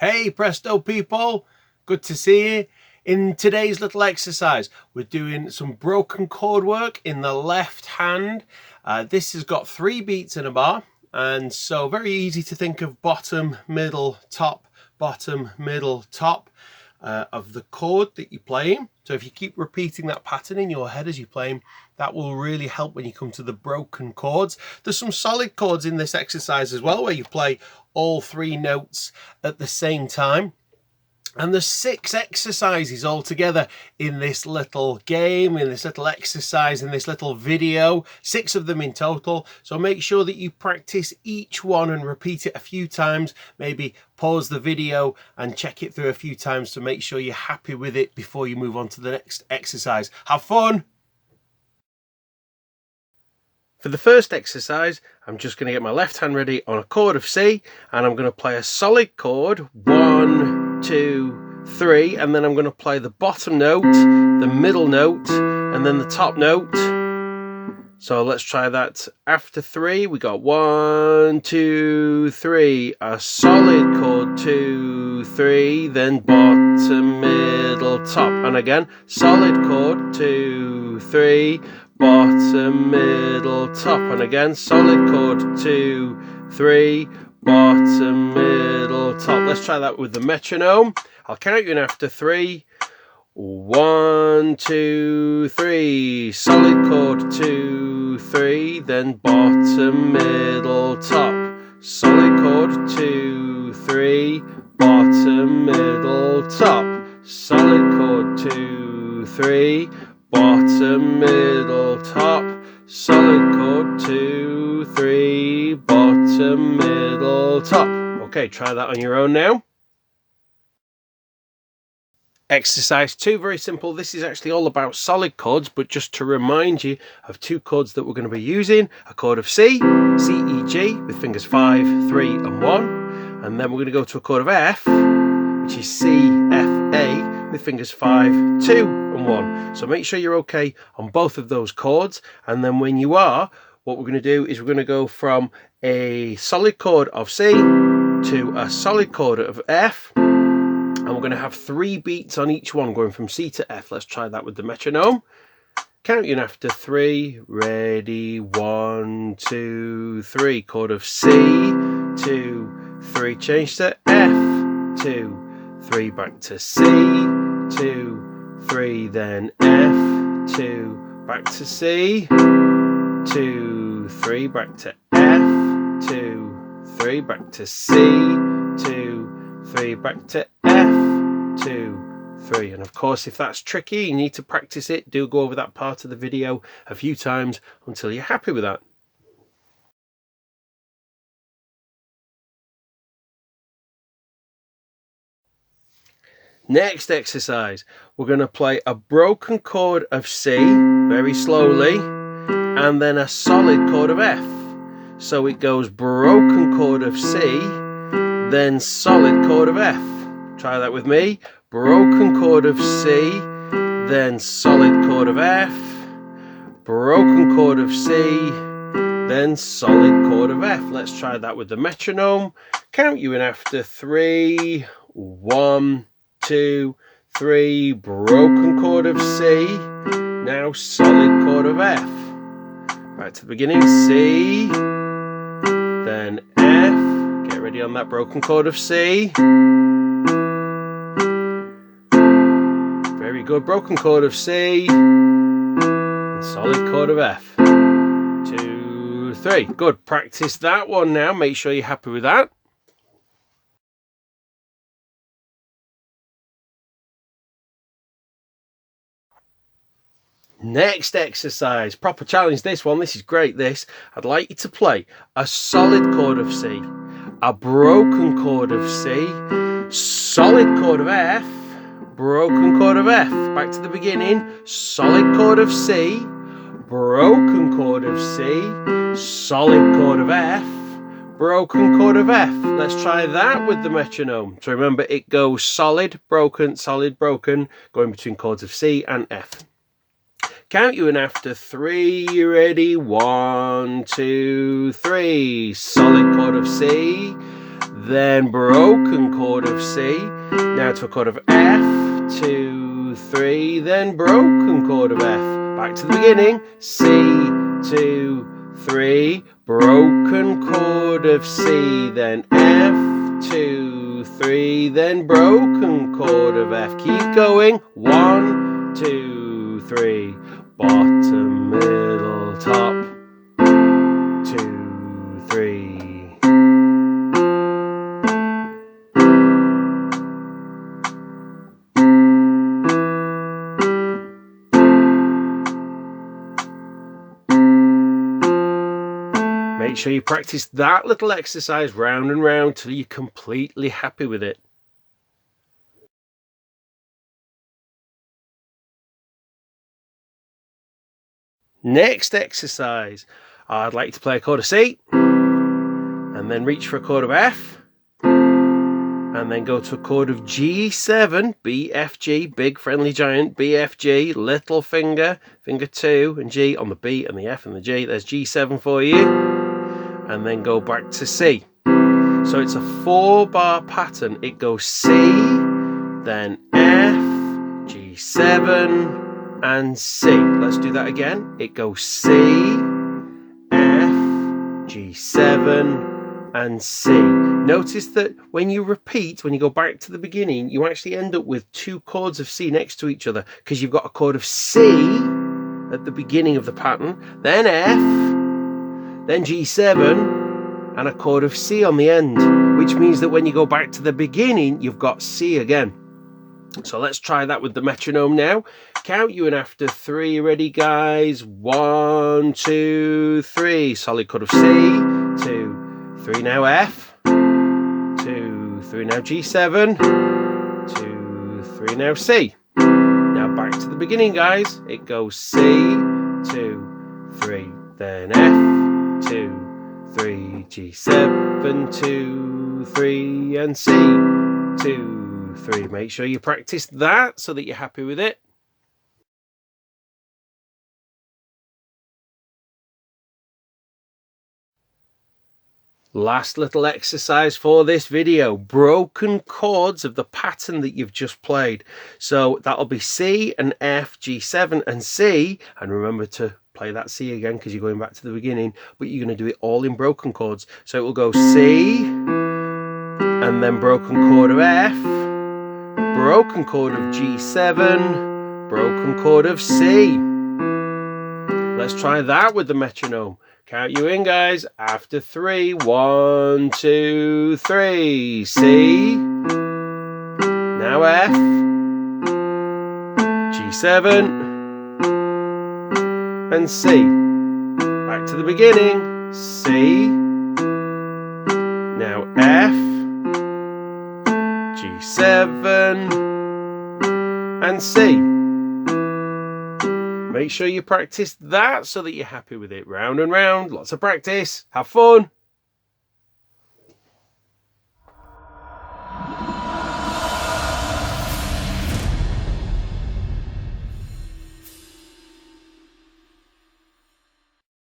Hey Presto people, good to see you. In today's little exercise, we're doing some broken chord work in the left hand. This has got 3 beats in a bar, and so very easy to think of bottom, middle, top, bottom, middle, top of the chord that you're playing. So if you keep repeating that pattern in your head as you're playing, that will really help when you come to the broken chords. There's some solid chords in this exercise as well, where you play all 3 notes at the same time. And there's 6 exercises altogether in this little game, in this little exercise, in this little video, 6 of them in total. So make sure that you practice each one and repeat it a few times. Maybe pause the video and check it through a few times to make sure you're happy with it before you move on to the next exercise. Have fun! For the first exercise, I'm just going to get my left hand ready on a chord of C, and I'm going to play a solid chord, 1, 2, 3, and then I'm going to play the bottom note, the middle note, and then the top note. So let's try that. After 3, we got 1, 2, 3, a solid chord, 2, 3, then bottom, middle, top, and again, solid chord, 2, 3, bottom, middle, top, and again, solid chord, 2, 3, bottom, middle, top. Let's try that with the metronome. I'll count you in after 3. 1, 2, 3, solid chord, 2, 3, then bottom, middle, top, solid chord, 2, 3, bottom, middle, top, solid chord, 2, 3, bottom, middle, top, solid chord, 2, 3, bottom, middle, top. Okay, try that on your own now. Exercise 2, very simple. This is actually all about solid chords, but just to remind you of 2 chords that we're going to be using. A chord of C, C, E, G, with fingers 5, 3 and 1. And then we're going to go to a chord of F, which is C, F, A, with fingers 5, 2 and 1. So make sure you're okay on both of those chords. And then when you are, what we're going to do is we're going to go from a solid chord of C to a solid chord of F. And we're going to have 3 beats on each one, going from C to F. Let's try that with the metronome. Counting after 3. Ready, 1, 2, 3. Chord of C, 2, 3. Change to F, 2, 3. Back to C, 2, 3. Then F, 2. Back to C, 2, 3. Back to F, 2, 3. Back to C, 2, 3, back to F, 2, 3. And of course, if that's tricky, you need to practice it. Do go over that part of the video a few times until you're happy with that. Next exercise, we're going to play a broken chord of C very slowly, and then a solid chord of F. So it goes broken chord of C, then solid chord of F. Try that with me. Broken chord of C, then solid chord of F. Broken chord of C, then solid chord of F. Let's try that with the metronome. Count you in after 3. 1, 2, 3. Broken chord of C, now solid chord of F. Back to the beginning. C, then F. Get ready on that broken chord of C. Very good. Broken chord of C. And solid chord of F. 2, 3. Good. Practice that one now. Make sure you're happy with that. Next exercise. Proper challenge this one. This is great, this. I'd like you to play a solid chord of C, a broken chord of C, solid chord of F, broken chord of F. Back to the beginning. Solid chord of C, broken chord of C, solid chord of F, broken chord of F. Let's try that with the metronome. So remember, it goes solid, broken, going between chords of C and F. Count you in after 3. Ready, 1, 2, 3. Solid chord of C, then broken chord of C, now to a chord of F, 2, 3, then broken chord of F, back to the beginning, C, 2, 3, broken chord of C, then F, 2, 3, then broken chord of F, keep going, 1, 2, 3, bottom, middle, top, 2, 3. Make sure you practice that little exercise round and round till you're completely happy with it. Next exercise, I'd like to play a chord of C, and then reach for a chord of F, and then go to a chord of G7, B, F, G, big friendly giant, B, F, G, little finger, finger 2 and G on the B and the F and the G, there's G7 for you, and then go back to C. So it's a 4-bar pattern. It goes C, then F, G7, and C. Let's do that again. It goes C, F, G7, and C. Notice that when you repeat, when you go back to the beginning, you actually end up with 2 chords of C next to each other because you've got a chord of C at the beginning of the pattern, then F, then G7, and a chord of C on the end, which means that when you go back to the beginning, you've got C again. So let's try that with the metronome now. Count you in after 3. Ready, guys? 1, 2, 3. Solid chord of C. 2, 3. Now F. 2, 3. Now G7. 2, 3. Now C. Now back to the beginning, guys. It goes C, 2, 3. Then F. 2, 3, G7, 2, 3, and C, 2, 3. Make sure you practice that so that you're happy with it. Last little exercise for this video, broken chords of the pattern that you've just played. So that'll be C and F, G7 and C, and remember to play that C again because you're going back to the beginning, but you're going to do it all in broken chords. So it will go C, and then broken chord of F, broken chord of G7, broken chord of C. Let's try that with the metronome. Count you in, guys. After 3. 1, 2, 3. C. Now F. G7. And C. Back to the beginning. C. Now F. G7. And C. Make sure you practice that so that you're happy with it. Round and round, lots of practice. Have fun.